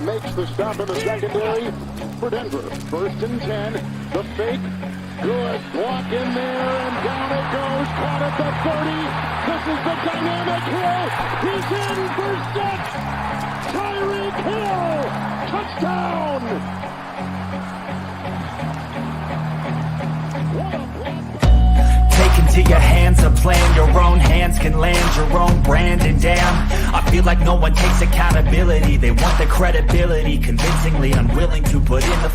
Makes the stop in the secondary for Denver. 1st and 10. The fake. Good. Block in there, and down it goes. Caught at the 30. This is the dynamic Hill. He's in for 6. Tyreek Hill. Touchdown. Into your hands a plan, your own hands can land your own brand. And damn, I feel like no one takes accountability. They want the credibility, convincingly unwilling to put in the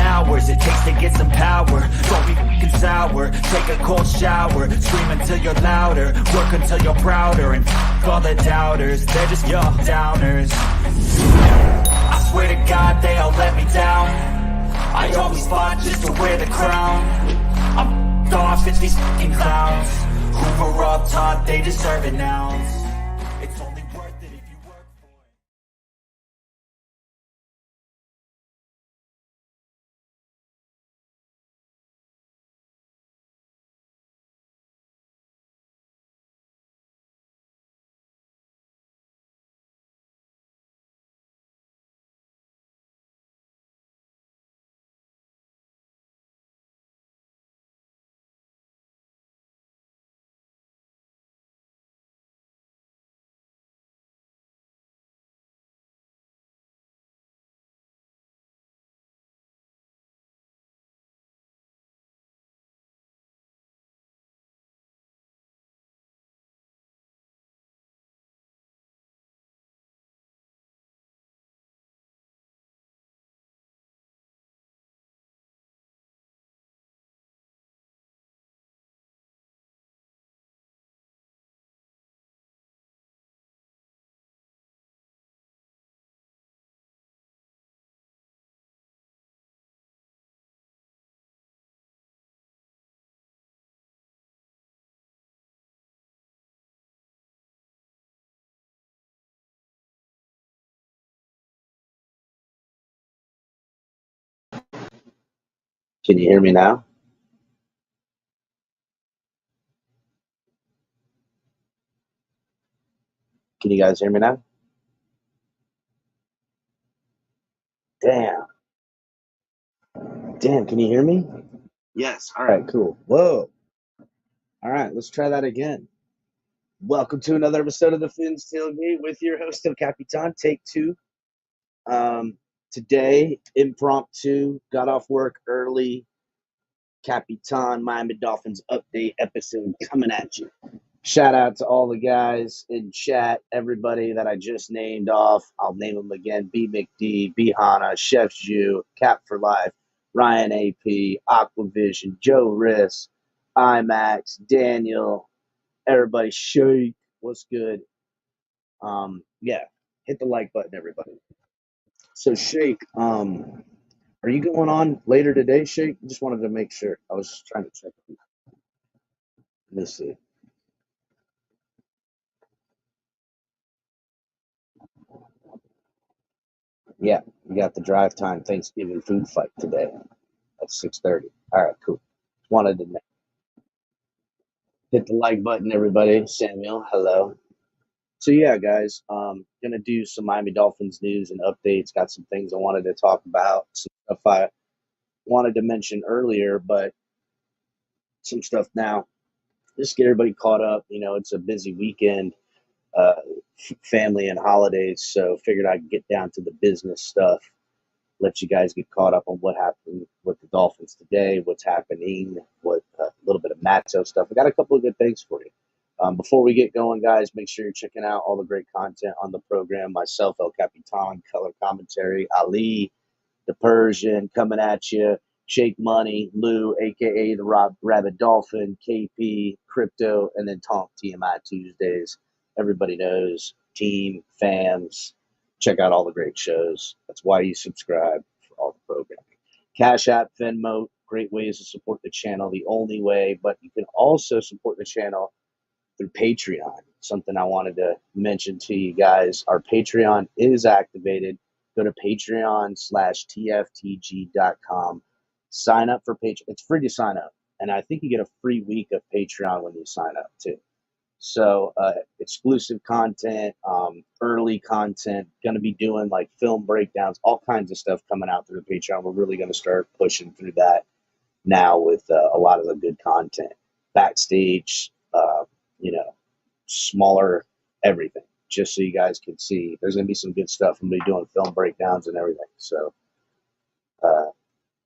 hours it takes to get some power. Don't be f***ing sour, take a cold shower, scream until you're louder, work until you're prouder, and f*** all the doubters, they're just your downers. I swear to God they all let me down. I always fought just to wear the crown. I'm off, it's these fucking clowns who were all taught they deserve it now. It's only worth it if you work for it. Can you hear me now? Can you guys hear me now? Damn. Damn, can you hear me? Yes. All right, cool. Whoa. All right, let's try that again. Welcome to another episode of the Fins Tailgate with your host of Capitan, take 2. Today, impromptu, got off work early. Capitan Miami Dolphins update episode coming at you. Shout out to all the guys in chat, everybody that I just named off. I'll name them again. B McD, B Hana, Chef Jew, Cap for Life, Ryan AP, Aquavision, Joe Riss, IMAX, Daniel, everybody, Shake, what's good? Yeah, hit the like button, everybody. So Shake, are you going on later today, Shake? Just wanted to make sure. I was just trying to check. Let me see. Yeah, we got the drive time Thanksgiving food fight today at 6:30. All right, cool. Wanted to hit the like button, everybody. Samuel, hello. So yeah, guys, gonna do some Miami Dolphins news and updates. Got some things I wanted to talk about. Some stuff I wanted to mention earlier, but some stuff now. Just get everybody caught up. You know, it's a busy weekend, family and holidays, so figured I'd get down to the business stuff. Let you guys get caught up on what happened with the Dolphins today, what's happening, what a little bit of Matzo stuff. I got a couple of good things for you. Before we get going, guys, make sure you're checking out all the great content on the program. Myself, El Capitan, color commentary, Ali, the Persian, coming at you. Shake Money, Lou, aka the Rabbit Dolphin, KP, Crypto, and then Tonk TMI Tuesdays. Everybody knows, team, fans, check out all the great shows. That's why you subscribe for all the programming. Cash App, Venmo, great ways to support the channel, the only way, but you can also support the channel through Patreon. Something I wanted to mention to you guys. Our Patreon is activated. Go to patreon.com/tftg.com. Sign up for Patreon. It's free to sign up. And I think you get a free week of Patreon when you sign up too. So exclusive content, early content, going to be doing like film breakdowns, all kinds of stuff coming out through the Patreon. We're really going to start pushing through that now with a lot of the good content. Backstage, smaller everything, just so you guys can see. There's going to be some good stuff. I'm going to be doing film breakdowns and everything. So,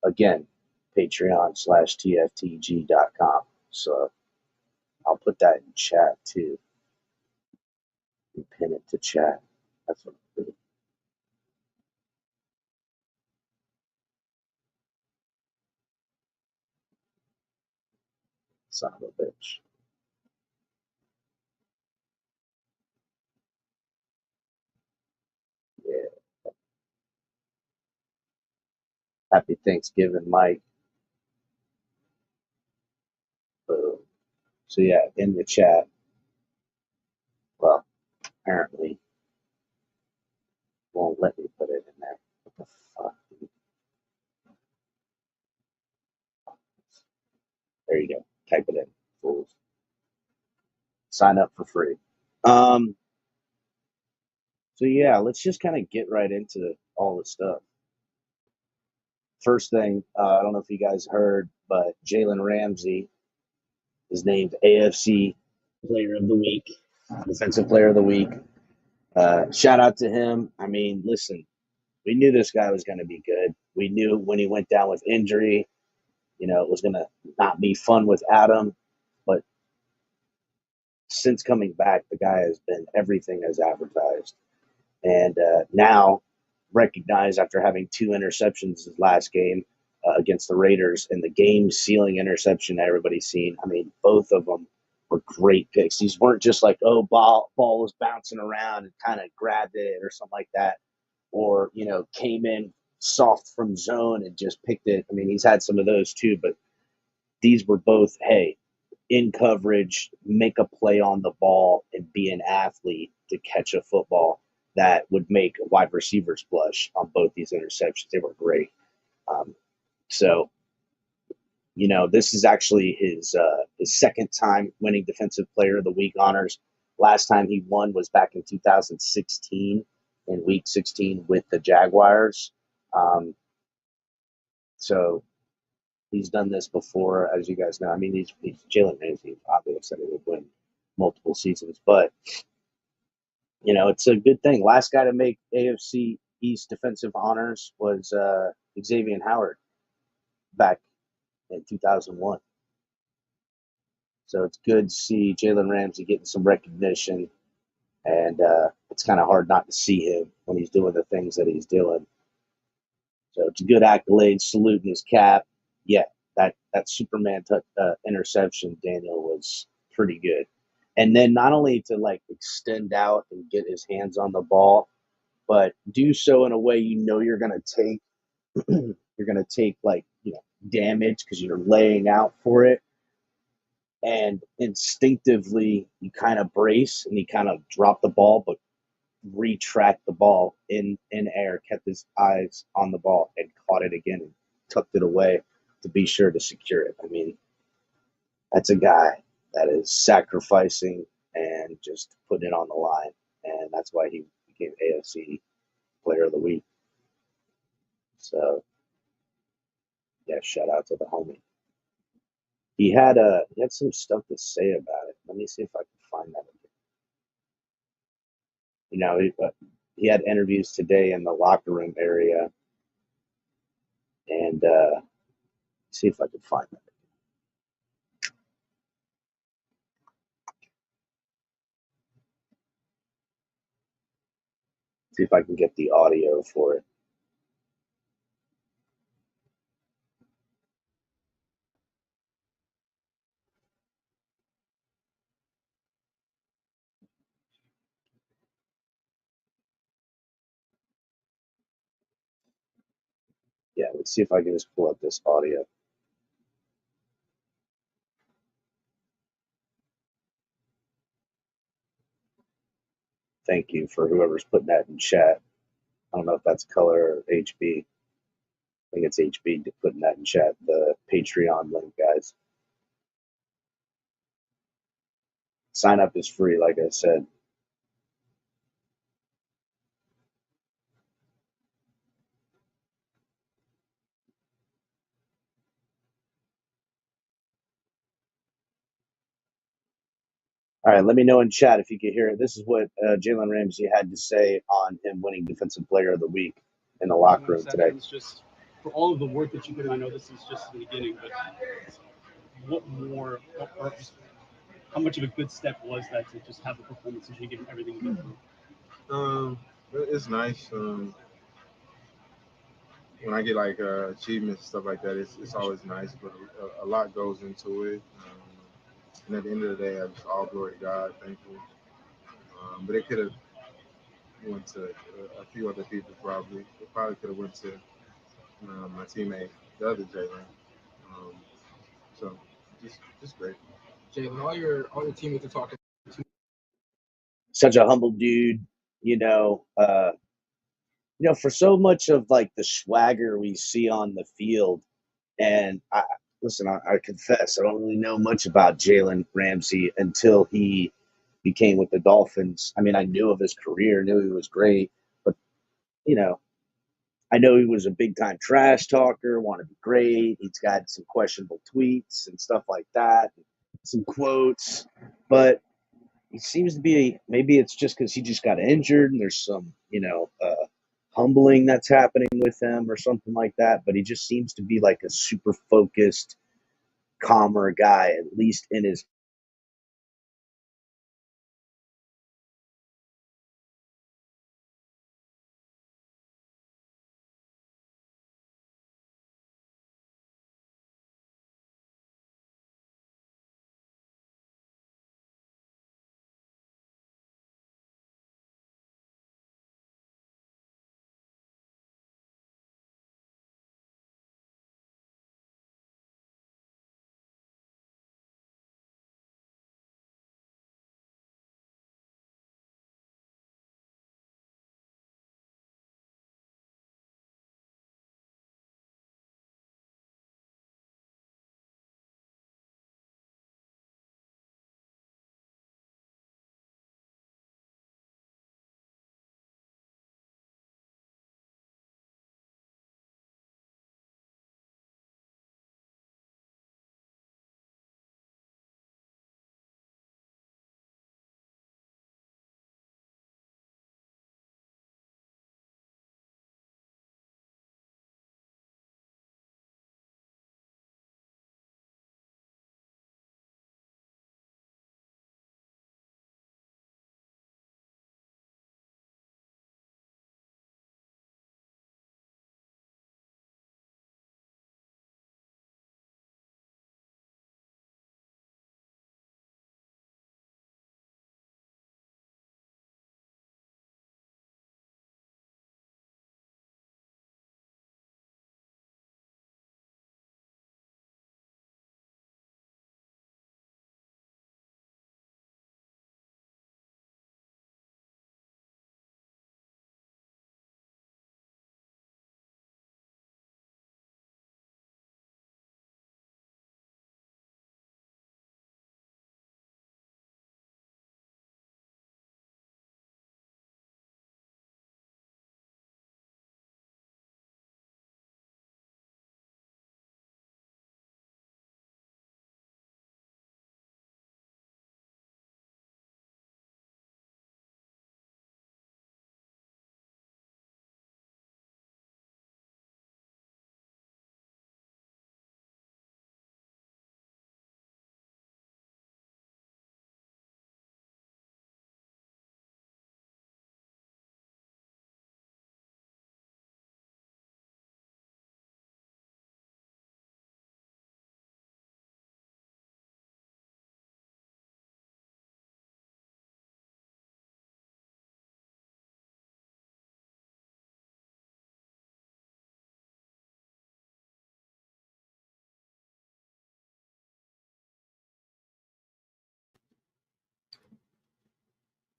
again, patreon.com/tftg.com. So I'll put that in chat too. And pin it to chat. That's what I'm doing. Son of a bitch. Yeah. Happy Thanksgiving, Mike. Boom. So yeah, in the chat. Well, apparently won't let me put it in there. What the fuck, dude? There you go. Type it in, fools. Sign up for free. Um, so yeah, let's just kind of get right into all the stuff. First thing, I don't know if you guys heard, but Jalen Ramsey is named AFC Player of the Week, Defensive Player of the Week. Shout out to him. I mean, listen, we knew this guy was going to be good. We knew when he went down with injury, it was going to not be fun with Adam. But since coming back, the guy has been everything as advertised. And now recognized after having 2 interceptions his last game against the Raiders and the game-sealing interception everybody's seen. I mean, both of them were great picks. These weren't just like, ball was bouncing around and kind of grabbed it or something like that, or, came in soft from zone and just picked it. I mean, he's had some of those too, but these were both, hey, in coverage, make a play on the ball, and be an athlete to catch a football that would make wide receivers blush on both these interceptions. They were great. So, this is actually his second time winning Defensive Player of the Week honors. Last time he won was back in 2016 in Week 16 with the Jaguars. So he's done this before, as you guys know. I mean, he's Jalen Ramsey. Obviously, he would win multiple seasons, but it's a good thing. Last guy to make AFC East defensive honors was Xavier Howard back in 2001. So it's good to see Jalen Ramsey getting some recognition, and it's kind of hard not to see him when he's doing the things that he's doing. So it's a good accolade, saluting his cap. Yeah, that Superman interception, Daniel, was pretty good. And then not only to extend out and get his hands on the ball, but do so in a way you're going to take you're going to take damage because you're laying out for it, and instinctively you kind of brace and he kind of dropped the ball but retract the ball in air, kept his eyes on the ball and caught it again and tucked it away to be sure to secure it. I mean, that's a guy that is sacrificing and just putting it on the line, and that's why he became AFC Player of the Week. So yeah, shout out to the homie. He had some stuff to say about it. Let me see if I can find that again. He had interviews today in the locker room area, and see if I can find that. See if I can get the audio for it. Yeah, let's see if I can just pull up this audio. Thank you for whoever's putting that in chat. I don't know if that's color or HB. I think it's HB putting that in chat. The Patreon link, guys. Sign up is free, like I said. All right, let me know in chat if you can hear it. This is what Jalen Ramsey had to say on him winning Defensive Player of the Week in the locker room today. Just for all of the work that you put in, I know this is just the beginning, but what more, or how much of a good step was that to just have the performance and given everything you go through? It's nice. When I get like achievements and stuff like that, it's always nice, but a lot goes into it. And at the end of the day, I just all glory to God, thankful. But it could have went to a few other people probably. It probably could have went to my teammate, the other Jalen. So just great. Jalen, all your teammates are talking. Such a humble dude, for so much of like the swagger we see on the field. And I confess, I don't really know much about Jalen Ramsey until he became with the Dolphins. I mean, I knew of his career, knew he was great, but I know he was a big time trash talker, want to be great. He's got some questionable tweets and stuff like that, some quotes, but he seems to be, maybe it's just because he just got injured and there's some, humbling that's happening with him or something like that. But he just seems to be like a super focused, calmer guy, at least in his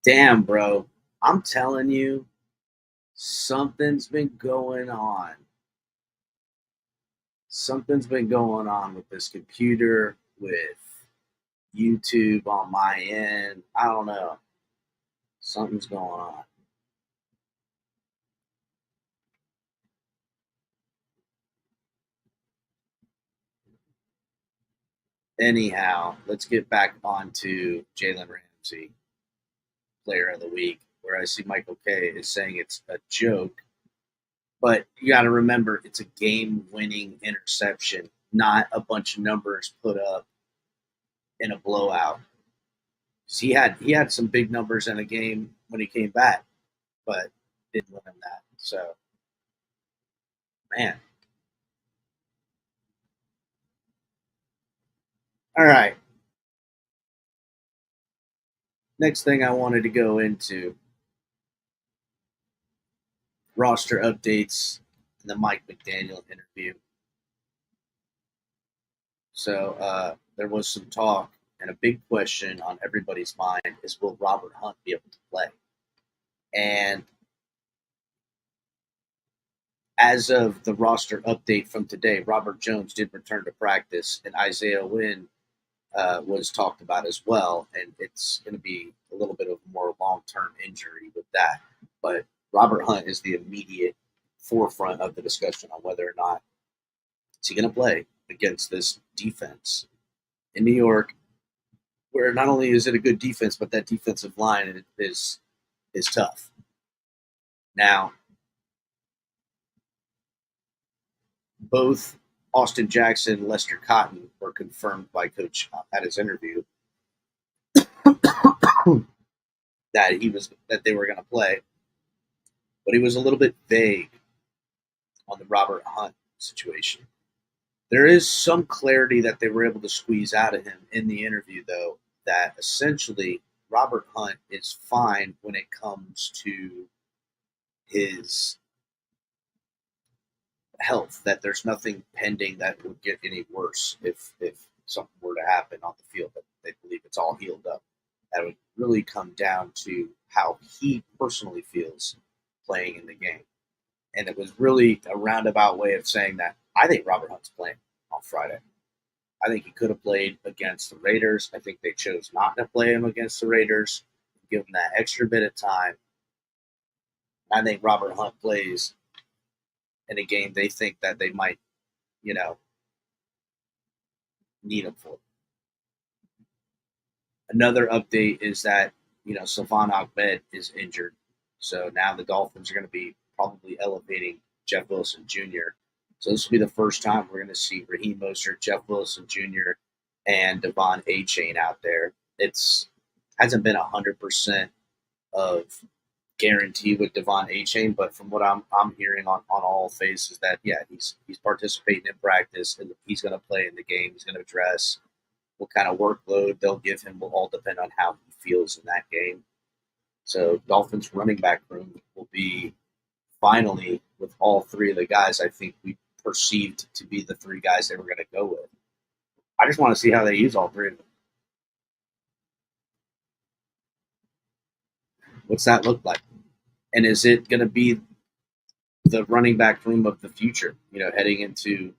Damn, bro. I'm telling you, something's been going on. Something's been going on with this computer, with YouTube on my end. I don't know. Something's going on. Anyhow, let's get back onto Jalen Ramsey, player of the week, where I see Michael K is saying it's a joke. But you got to remember, it's a game-winning interception, not a bunch of numbers put up in a blowout. He had some big numbers in a game when he came back, but didn't win him that. So, man. All right. Next thing I wanted to go into roster updates and the Mike McDaniel interview. So there was some talk, and a big question on everybody's mind is, will Robert Hunt be able to play? And as of the roster update from today, Robert Jones did return to practice, and Isaiah Wynn was talked about as well. And it's going to be a little bit of a more long-term injury with that. But Robert Hunt is the immediate forefront of the discussion on whether or not is he going to play against this defense in New York, where not only is it a good defense, but that defensive line is tough. Now, both Austin Jackson and Lester Cotton were confirmed by Coach at his interview that they were going to play, but he was a little bit vague on the Robert Hunt situation. There is some clarity that they were able to squeeze out of him in the interview, though, that essentially Robert Hunt is fine when it comes to his health, that there's nothing pending that would get any worse if something were to happen on the field, that they believe it's all healed up. That would really come down to how he personally feels playing in the game. And it was really a roundabout way of saying that I think Robert Hunt's playing on Friday. I think he could have played against the Raiders. I think they chose not to play him against the Raiders, give him that extra bit of time. I think Robert Hunt plays in a game they think that they might, need him for. Another update is that, Savon Ahmed is injured. So now the Dolphins are going to be probably elevating Jeff Wilson Jr. So this will be the first time we're going to see Raheem Mostert, Jeff Wilson Jr., and Devon A-Chain out there. It's hasn't been 100% of guarantee with Devon A-Chain, but from what I'm hearing on all faces, that he's participating in practice and he's going to play in the game. He's going to address what kind of workload they'll give him will all depend on how he feels in that game. So Dolphins running back room will be finally with all three of the guys I think we perceived to be the three guys they were going to go with. I just want to see how they use all three of them. What's that look like? And is it going to be the running back room of the future, heading into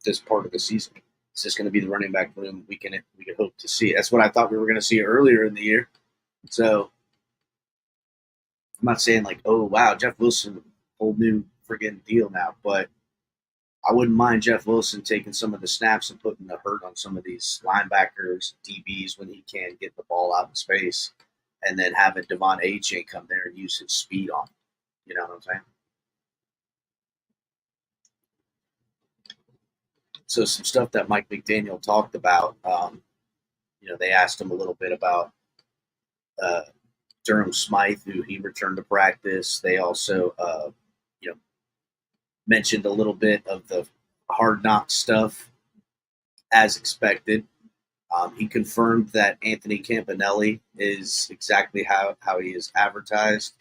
this part of the season? Is this going to be the running back room we can hope to see? That's what I thought we were going to see earlier in the year. So I'm not saying like, oh, wow, Jeff Wilson, whole new friggin' deal now, but I wouldn't mind Jeff Wilson taking some of the snaps and putting the hurt on some of these linebackers, DBs when he can get the ball out in space, and then having Devon A-Chain come there and use his speed on him. You know what I'm saying? So some stuff that Mike McDaniel talked about, they asked him a little bit about Durham Smythe, who he returned to practice. They also, mentioned a little bit of the hard knock stuff as expected. He confirmed that Anthony Campanelli is exactly how he is advertised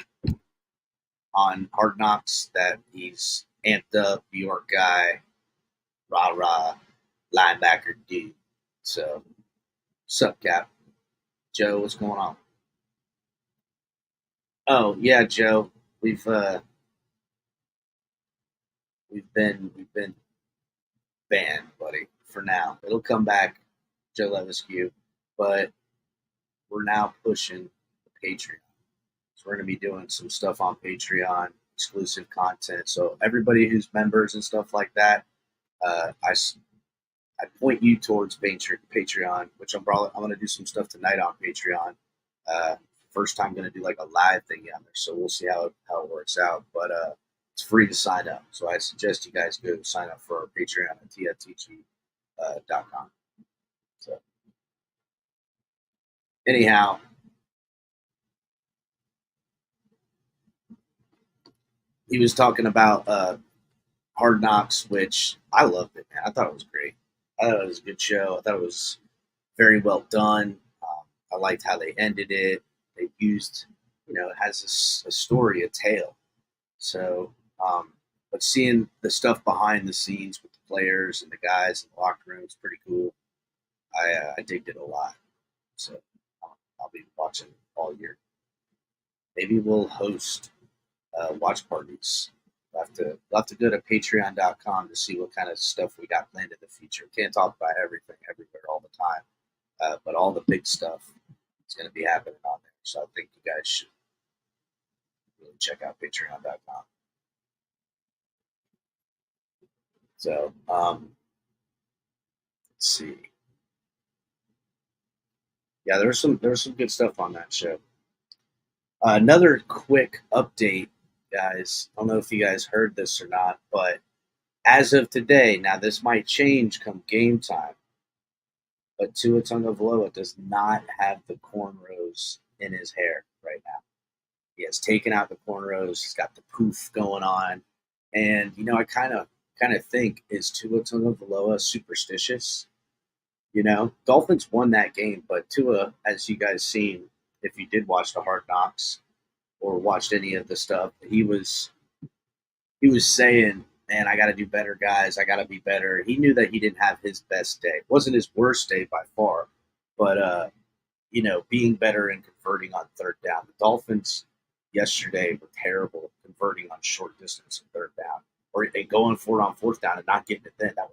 on Hard Knocks, that he's amped up, New York guy, rah-rah, linebacker dude. So, sup, Cap? Joe, what's going on? Oh yeah, Joe. We've we've been banned, buddy. For now, it'll come back, Joe Levisque, but we're now pushing the Patreon. So we're going to be doing some stuff on Patreon, exclusive content. So everybody who's members and stuff like that, I point you towards Patreon, which I'm going to do some stuff tonight on Patreon. Uh, First time going to do like a live thing on there, so we'll see how it works out. But it's free to sign up, so I suggest you guys go sign up for our Patreon at TFTG.com. So anyhow, he was talking about Hard Knocks, which I loved it, man. I thought it was great. I thought it was a good show. I thought it was very well done. I liked how they ended it. They used, it has a story, a tale. So, but seeing the stuff behind the scenes with the players and the guys in the locker room is pretty cool. I digged it a lot. So I'll be watching all year. Maybe we'll host watch parties. We'll have to go to patreon.com to see what kind of stuff we got planned in the future. Can't talk about everything everywhere all the time, but all the big stuff is going to be happening on there. So I think you guys should really check out patreon.com. So let's see. Yeah, there was some good stuff on that show. Another quick update, guys. I don't know if you guys heard this or not, but as of today, now this might change come game time, but Tua Tagovailoa does not have the cornrows in his hair right now. He has taken out the cornrows. He's got the poof going on, and I kind of think, is Tua Tagovailoa superstitious? Dolphins won that game, but Tua, as you guys seen, if you did watch the Hard Knocks or watched any of the stuff, he was saying, man, I got to do better, guys. I got to be better. He knew that he didn't have his best day. It wasn't his worst day by far, but being better and converting on third down. The Dolphins yesterday were terrible converting on short distance and third down, or they going for it on fourth down and not getting it then. I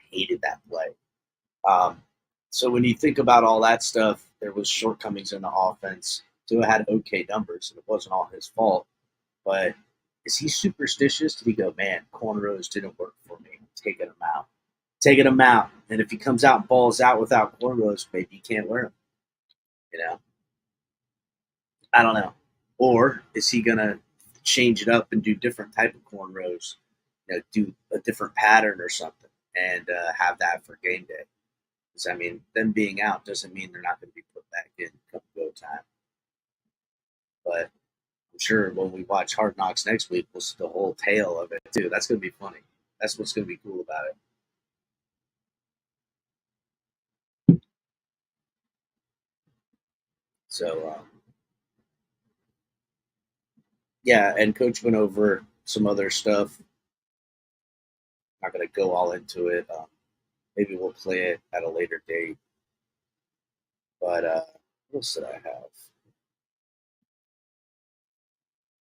hated that play. So when you think about all that stuff, there was shortcomings in the offense. Tua had okay numbers, and it wasn't all his fault. But is he superstitious? Did he go, man, cornrows didn't work for me. I'm taking them out. Taking them out. And if he comes out and balls out without cornrows, maybe he can't wear them. I don't know. Or is he going to change it up and do different type of cornrows, do a different pattern or something, and have that for game day? Because, them being out doesn't mean they're not going to be put back in come go time. But I'm sure when we watch Hard Knocks next week, we'll see the whole tale of it, too. That's going to be funny. That's what's going to be cool about it. So, yeah, and Coach went over some other stuff. Not going to go all into it. Maybe we'll play it at a later date. But what else did I have?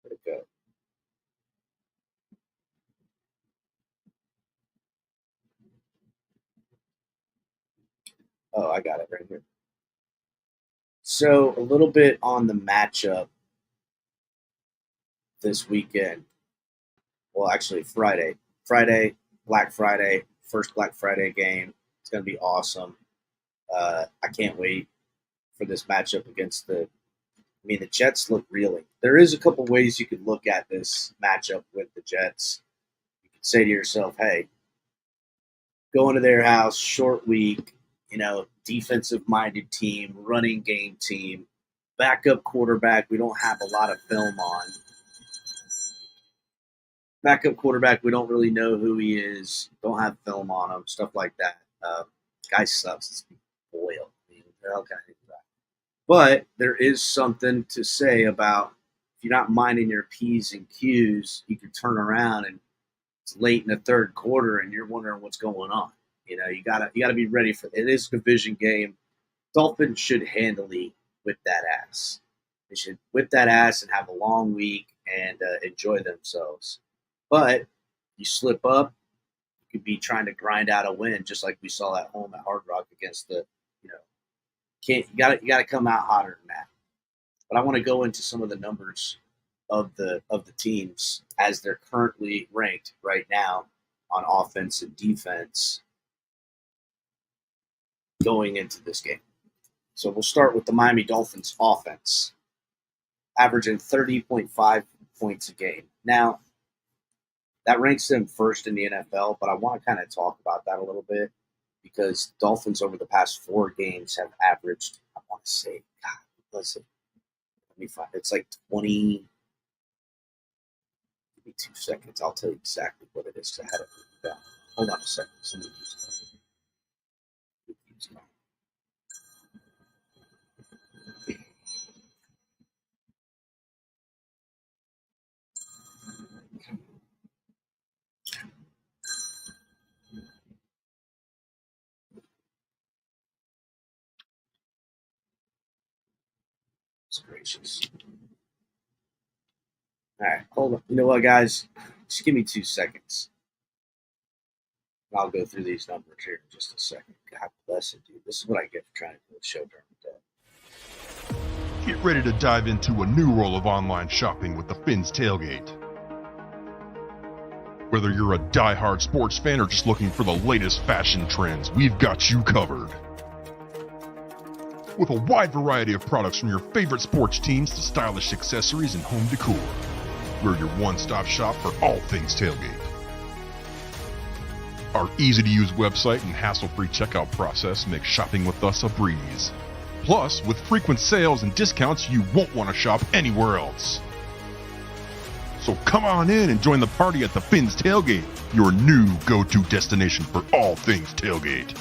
Where'd it go? Oh, I got it right here. So a little bit on the matchup this weekend. Well, actually Friday, Black Friday, first Black Friday game. It's going to be awesome. I can't wait for this matchup against the Jets look reeling. There is a couple ways you could look at this matchup with the Jets. You could say to yourself, hey, going to their house, short week, defensive-minded team, running game team, backup quarterback we don't have a lot of film on. Backup quarterback, we don't really know who he is, don't have film on him, stuff like that. Guy sucks. It's boiled. All kind of things like that. But there is something to say about if you're not minding your P's and Q's, you can turn around and it's late in the third quarter and you're wondering what's going on. You gotta be ready for it. It is a division game. Dolphins should handily whip that ass. They should whip that ass and have a long week and enjoy themselves. But you slip up, you could be trying to grind out a win, just like we saw at home at Hard Rock against the, you know, you got to come out hotter than that. But I want to go into some of the numbers of the teams as they're currently ranked right now on offense and defense going into this game. So we'll start with the Miami Dolphins offense, averaging 30.5 points a game. Now, that ranks them first in the NFL, but I want to kind of talk about that a little bit because Dolphins over the past 4 games have averaged, I want to say, God, what's it? Let me find. It's like 20. Give me 2 seconds. I'll tell you exactly what it is. I had it written down. Hold on a second. Somebody keeps going. It's gracious. All right, hold on. You know what, guys? Just give me 2 seconds. I'll go through these numbers here in just a second. God bless it, dude. This is what I get for trying to do a show during the day. Get ready to dive into a new world of online shopping with the Fins Tailgate. Whether you're a die-hard sports fan or just looking for the latest fashion trends, we've got you covered. With a wide variety of products from your favorite sports teams to stylish accessories and home decor, we're your one-stop shop for all things tailgate. Our easy-to-use website and hassle-free checkout process make shopping with us a breeze. Plus, with frequent sales and discounts, you won't want to shop anywhere else. So come on in and join the party at the Fins Tailgate, your new go-to destination for all things tailgate.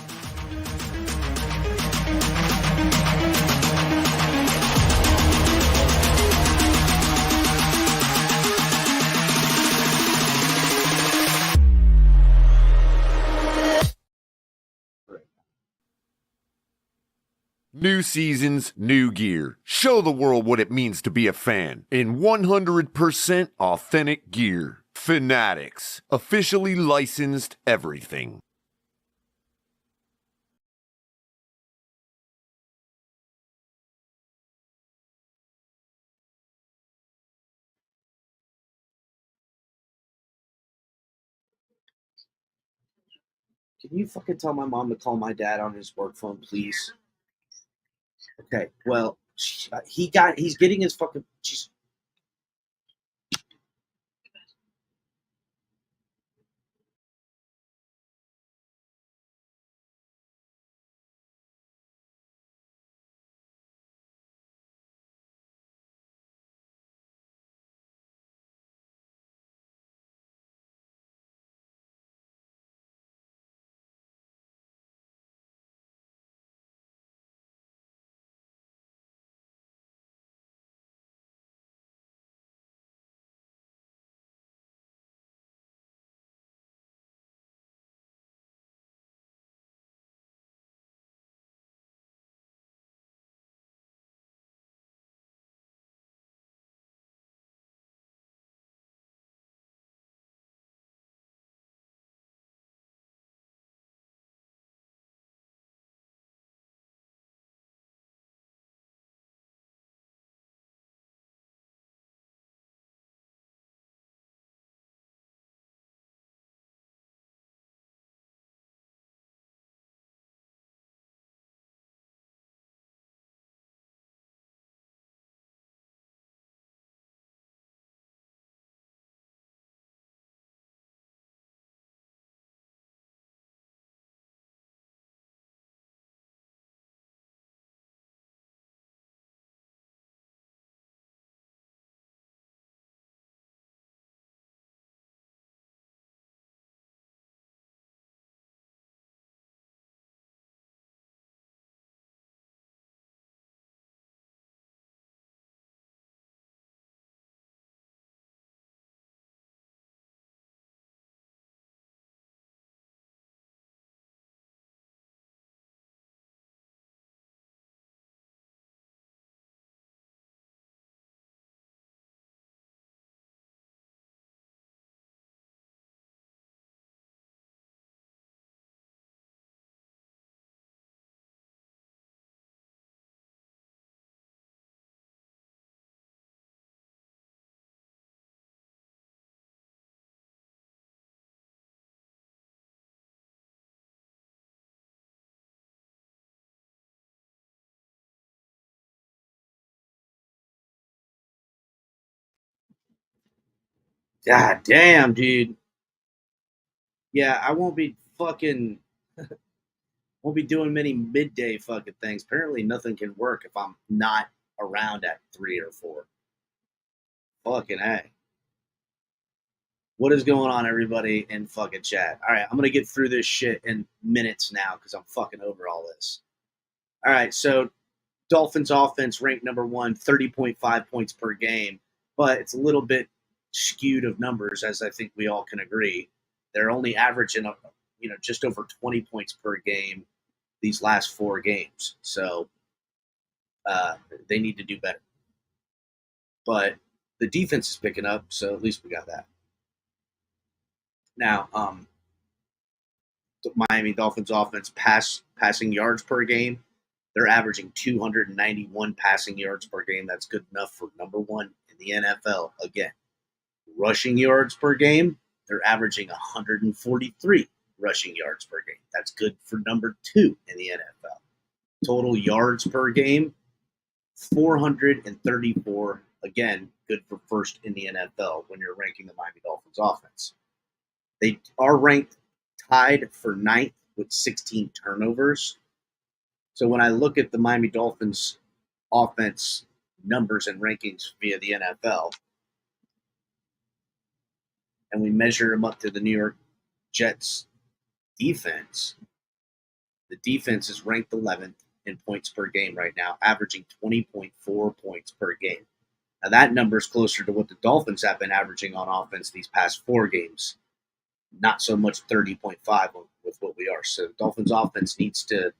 New seasons, new gear. Show the world what it means to be a fan in 100% authentic gear. Fanatics. Officially licensed everything. Can you fucking tell my mom to call my dad on his work phone, please? Okay, well, he's getting his fucking. Geez. God damn, dude. Yeah, I won't be doing many midday fucking things. Apparently nothing can work if I'm not around at 3 or 4. Fucking A. What is going on, everybody in fucking chat? All right, I'm going to get through this shit in minutes now because I'm fucking over all this. All right, so Dolphins offense ranked number 1, 30.5 points per game, but it's a little bit skewed of numbers, as I think we all can agree. They're only averaging, just over 20 points per game these last 4 games. So they need to do better. But the defense is picking up, so at least we got that. Now, the Miami Dolphins offense passing yards per game, they're averaging 291 passing yards per game. That's good enough for number 1 in the NFL. Again, rushing yards per game, they're averaging 143 rushing yards per game. That's good for number 2 in the NFL. Total yards per game, 434. Again, good for first in the NFL when you're ranking the Miami Dolphins offense. They are ranked tied for 9th with 16 turnovers. So when I look at the Miami Dolphins offense numbers and rankings via the NFL, and we measure them up to the New York Jets defense, the defense is ranked 11th in points per game right now, averaging 20.4 points per game. Now that number is closer to what the Dolphins have been averaging on offense these past 4 games. Not so much 30.5 with what we are. So the Dolphins offense needs to,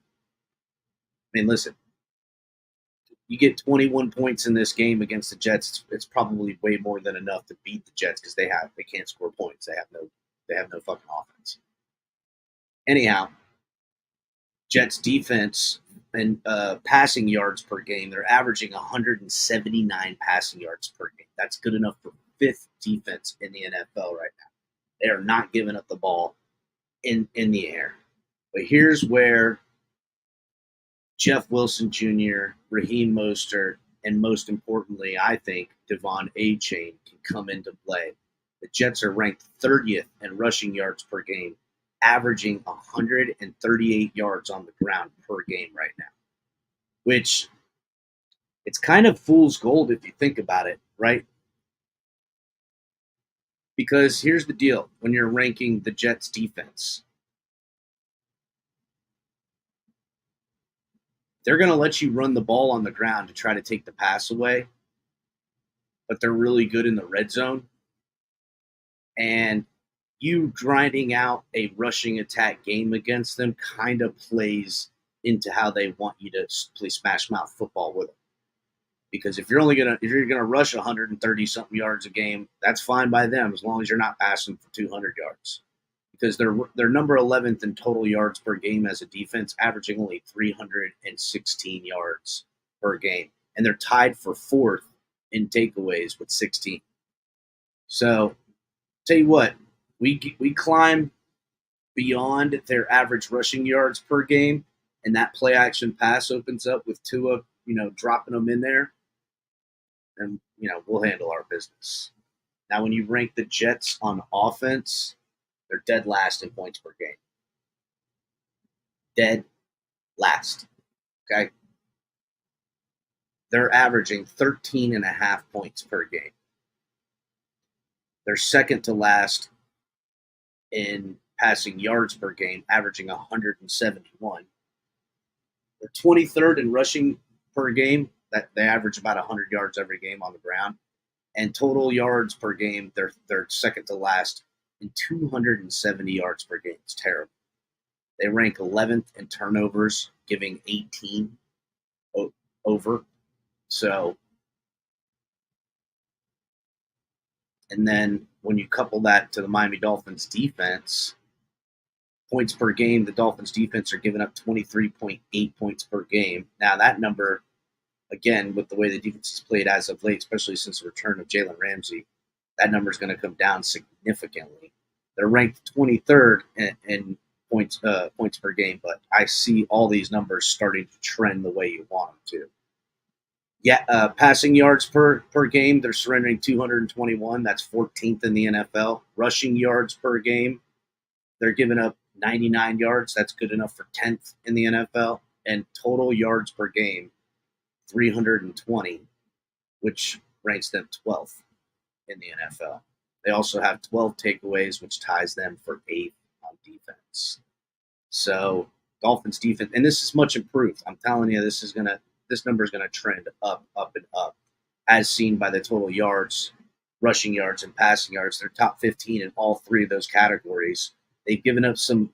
listen, you get 21 points in this game against the Jets, it's probably way more than enough to beat the Jets because they can't score points. They have no fucking offense. Anyhow, Jets defense and passing yards per game, they're averaging 179 passing yards per game. That's good enough for 5th defense in the NFL right now. They are not giving up the ball in the air. But here's where Jeff Wilson Jr., Raheem Mostert, and most importantly, I think, Devon Achane can come into play. The Jets are ranked 30th in rushing yards per game, averaging 138 yards on the ground per game right now, which it's kind of fool's gold if you think about it, right? Because here's the deal when you're ranking the Jets defense. They're going to let you run the ball on the ground to try to take the pass away, but they're really good in the red zone. And you grinding out a rushing attack game against them kind of plays into how they want you to play smash mouth football with them. Because if you're gonna rush 130 something yards a game, that's fine by them as long as you're not passing for 200 yards. Because they're number 11th in total yards per game as a defense, averaging only 316 yards per game, and they're tied for 4th in takeaways with 16. So, tell you what, we climb beyond their average rushing yards per game, and that play action pass opens up with Tua, dropping them in there. And, we'll handle our business. Now, when you rank the Jets on offense, they're dead last in points per game. Dead last. Okay? They're averaging 13.5 points per game. They're second to last in passing yards per game, averaging 171. They're 23rd in rushing per game. That they average about 100 yards every game on the ground. And total yards per game, they're second to last in 270 yards per game. It's terrible. They rank 11th in turnovers, giving 18 over. So, and then when you couple that to the Miami Dolphins defense, points per game, the Dolphins defense are giving up 23.8 points per game. Now that number, again, with the way the defense has played as of late, especially since the return of Jalen Ramsey, that number is going to come down significantly. They're ranked 23rd in points per game, but I see all these numbers starting to trend the way you want them to. Yeah, passing yards per game, they're surrendering 221. That's 14th in the NFL. Rushing yards per game, they're giving up 99 yards. That's good enough for 10th in the NFL. And total yards per game, 320, which ranks them 12th in the NFL. They also have 12 takeaways, which ties them for 8th on defense. So Dolphins defense, and this is much improved. I'm telling you, this number is gonna trend up, up, and up, as seen by the total yards, rushing yards, and passing yards. They're top 15 in all three of those categories. They've given up some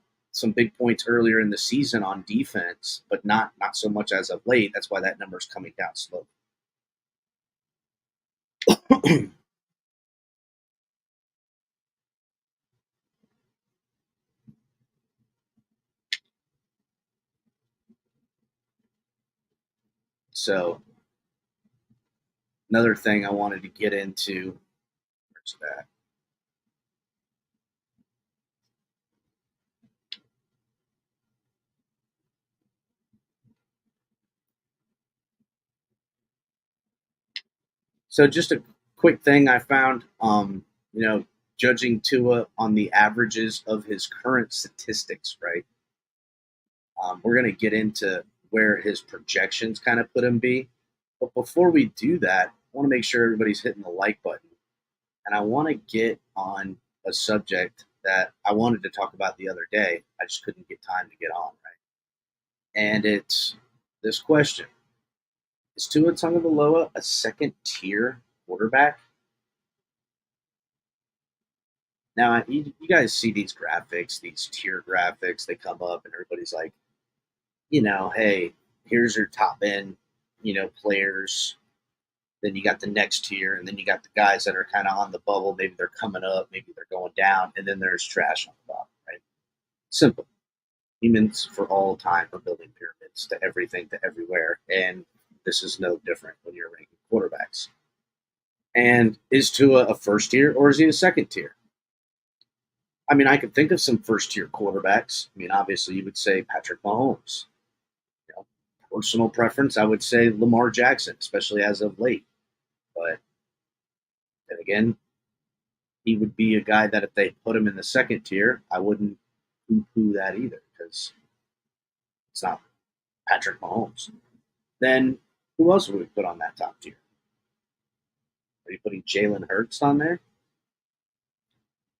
big points earlier in the season on defense, but not so much as of late. That's why that number is coming down slowly. So another thing I wanted to get into, where's that? So just a quick thing I found, judging Tua on the averages of his current statistics, right? We're going to get into where his projections kind of put him be. But before we do that, I want to make sure everybody's hitting the like button. And I want to get on a subject that I wanted to talk about the other day. I just couldn't get time to get on, right? And it's this question. Is Tua Tagovailoa a second-tier quarterback? Now, you guys see these graphics, these tier graphics, they come up and everybody's like, hey, here's your top end, players. Then you got the next tier, and then you got the guys that are kind of on the bubble. Maybe they're coming up, maybe they're going down, and then there's trash on the bottom, right? Simple. Humans for all time are building pyramids to everything, to everywhere, and this is no different when you're ranking quarterbacks. And is Tua a first tier or is he a second tier? I mean, I could think of some first tier quarterbacks. I mean, obviously, you would say Patrick Mahomes. Personal preference, I would say Lamar Jackson, especially as of late. But then again, he would be a guy that if they put him in the second tier, I wouldn't poo-poo that either because it's not Patrick Mahomes. Then who else would we put on that top tier? Are you putting Jalen Hurts on there?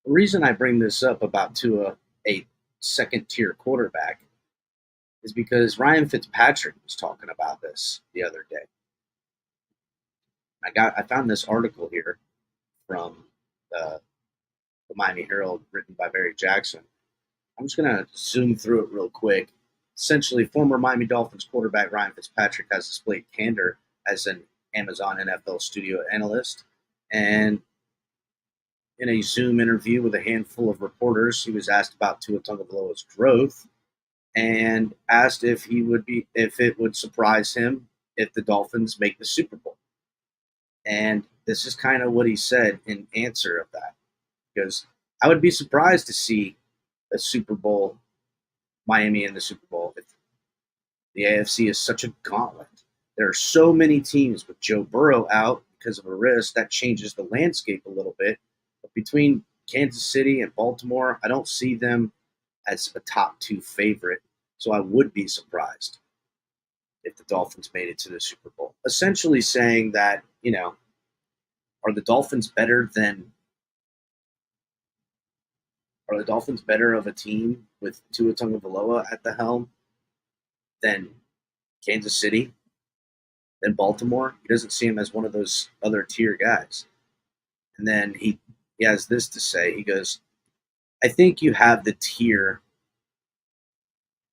The reason I bring this up about Tua, a second tier quarterback, is because Ryan Fitzpatrick was talking about this the other day. I found this article here from the Miami Herald written by Barry Jackson. I'm just going to zoom through it real quick. Essentially, former Miami Dolphins quarterback Ryan Fitzpatrick has displayed candor as an Amazon NFL studio analyst. And in a Zoom interview with a handful of reporters, he was asked about Tua Tagovailoa's growth and asked if it would surprise him if the Dolphins make the Super Bowl. And this is kind of what he said in answer of that. Because I would be surprised to see a Super Bowl, Miami in the Super Bowl. If the AFC is such a gauntlet. There are so many teams with Joe Burrow out because of a wrist. That changes the landscape a little bit. But between Kansas City and Baltimore, I don't see them as a top two favorite. So I would be surprised if the Dolphins made it to the Super Bowl. Essentially saying that, are the Dolphins better of a team with Tua Tagovailoa at the helm than Kansas City, than Baltimore? He doesn't see him as one of those other tier guys. And then he has this to say. He goes, I think you have the tier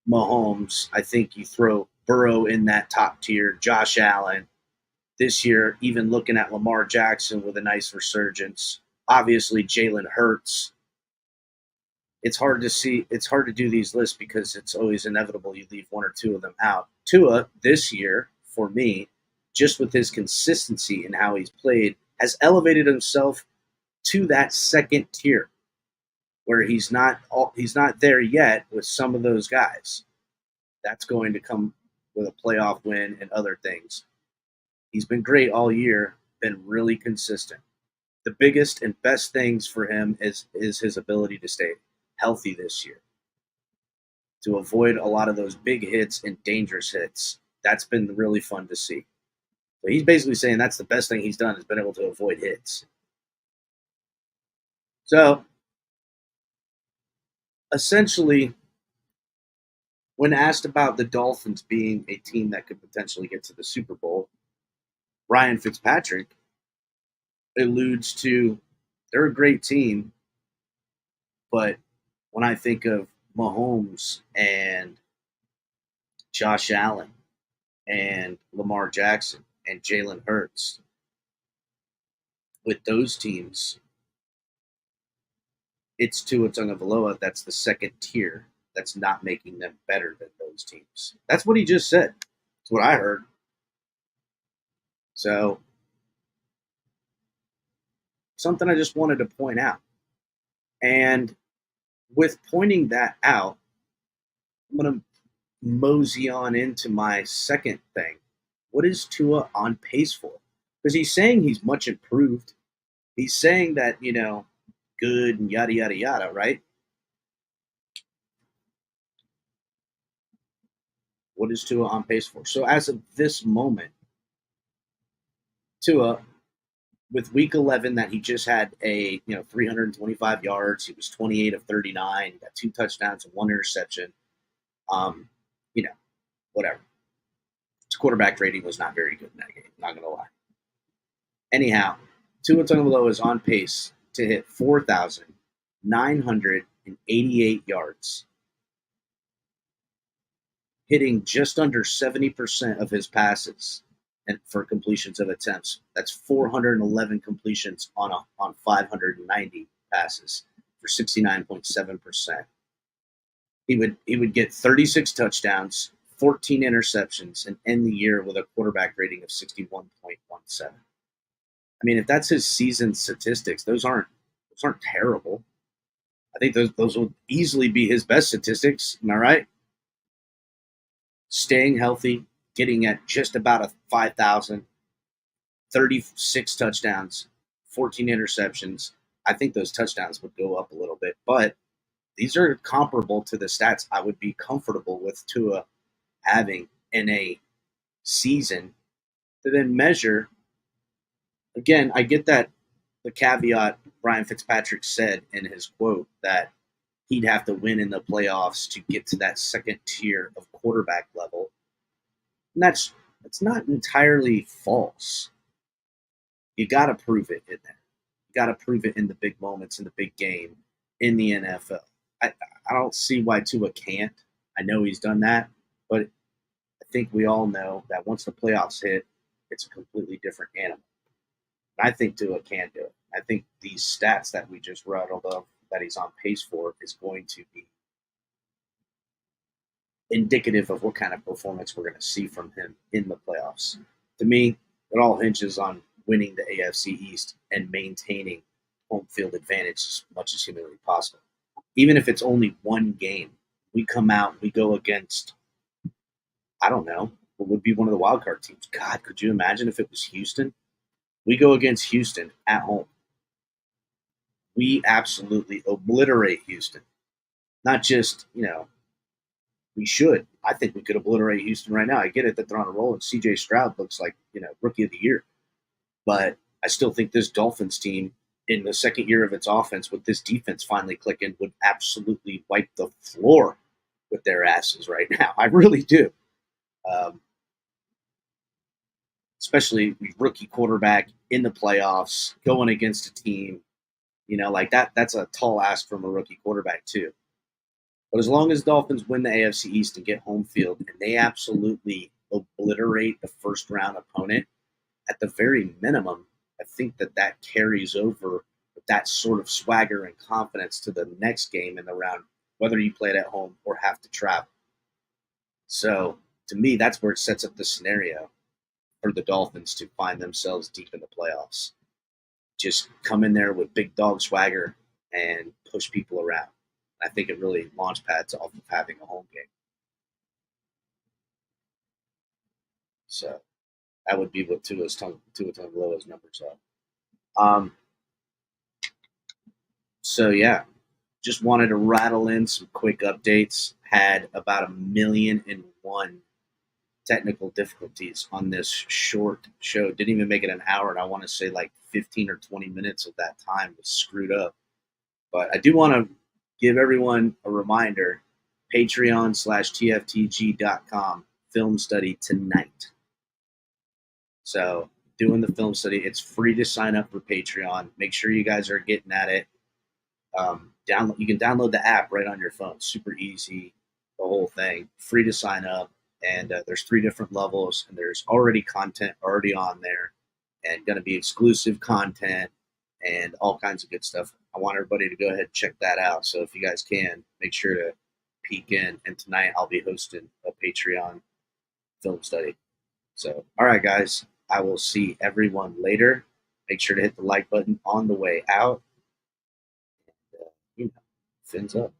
Mahomes. I think you throw Burrow in that top tier, Josh Allen. This year, even looking at Lamar Jackson with a nice resurgence. Obviously, Jalen Hurts. It's hard to do these lists because it's always inevitable you leave one or two of them out. Tua, this year, for me, just with his consistency and how he's played, has elevated himself to that second tier where he's not there yet with some of those guys. That's going to come with a playoff win and other things. He's been great all year, been really consistent. The biggest and best things for him is his ability to stay healthy this year, to avoid a lot of those big hits and dangerous hits. That's been really fun to see. So he's basically saying that's the best thing he's done, has been able to avoid hits. So essentially, when asked about the Dolphins being a team that could potentially get to the Super Bowl, Ryan Fitzpatrick alludes to they're a great team, but when I think of Mahomes and Josh Allen and Lamar Jackson and Jalen Hurts, with those teams, it's Tua Tagovailoa that's the second tier that's not making them better than those teams. That's what he just said. That's what I heard. So, something I just wanted to point out. And with pointing that out, I'm going to mosey on into my second thing. What is Tua on pace for? Because he's saying he's much improved. He's saying that, good and yada, yada, yada, right? What is Tua on pace for? So as of this moment, Tua, with week 11 that he just had 325 yards, he was 28 of 39, got 2 touchdowns and 1 interception. Whatever. His quarterback rating was not very good in that game, not going to lie. Anyhow, Tua Tagovailoa is on pace to hit 4,988 yards, hitting just under 70% of his passes and for completions of attempts. That's 411 completions on 590 passes for 69.7%. He would get 36 touchdowns, 14 interceptions, and end the year with a quarterback rating of 61.17. I mean, if that's his season statistics, those aren't terrible. I think those will easily be his best statistics. Am I right? Staying healthy, getting at just about a 5,000, 36 touchdowns, 14 interceptions. I think those touchdowns would go up a little bit, but these are comparable to the stats I would be comfortable with Tua having in a season to then measure. Again, I get that the caveat Brian Fitzpatrick said in his quote that he'd have to win in the playoffs to get to that second tier of quarterback level. And that's not entirely false. You got to prove it in there. You got to prove it in the big moments, in the big game, in the NFL. I don't see why Tua can't. I know he's done that, but I think we all know that once the playoffs hit, it's a completely different animal. And I think Tua can do it. I think these stats that we just rattled off that he's on pace for is going to be indicative of what kind of performance we're going to see from him in the playoffs. To me, it all hinges on winning the AFC East and maintaining home field advantage as much as humanly possible. Even if it's only one game, we come out, we go against, I don't know, what would be one of the wild card teams. God, could you imagine if it was Houston? We go against Houston at home. We absolutely obliterate Houston. Not just, we should. I think we could obliterate Houston right now. I get it that they're on a roll and CJ Stroud looks like, rookie of the year. But I still think this Dolphins team in the second year of its offense with this defense finally clicking would absolutely wipe the floor with their asses right now. I really do. Especially rookie quarterback in the playoffs, going against a team, like that. That's a tall ask from a rookie quarterback too. But as long as Dolphins win the AFC East and get home field, and they absolutely obliterate the first round opponent, at the very minimum, I think that carries over with that sort of swagger and confidence to the next game in the round, whether you play it at home or have to travel. So to me, that's where it sets up the scenario for the Dolphins to find themselves deep in the playoffs. Just come in there with big dog swagger and push people around. I think it really launch pads off of having a home game. So That would be what Tua Tagovailoa's numbers are. So yeah, just wanted to rattle in some quick updates. Had about 1,000,001 technical difficulties on this short show. Didn't even make it an hour, and I want to say like 15 or 20 minutes of that time was screwed up. But I do want to give everyone a reminder, patreon.com/tftg.com, film study tonight. So doing the film study, it's free to sign up for Patreon. Make sure you guys are getting at it. You can download the app right on your phone. Super easy, the whole thing. Free to sign up. And there's 3 different levels, and there's already content already on there, and going to be exclusive content and all kinds of good stuff. I want everybody to go ahead and check that out. So if you guys can, make sure to peek in. And tonight I'll be hosting a Patreon film study. So, all right, guys, I will see everyone later. Make sure to hit the like button on the way out. And, fins up.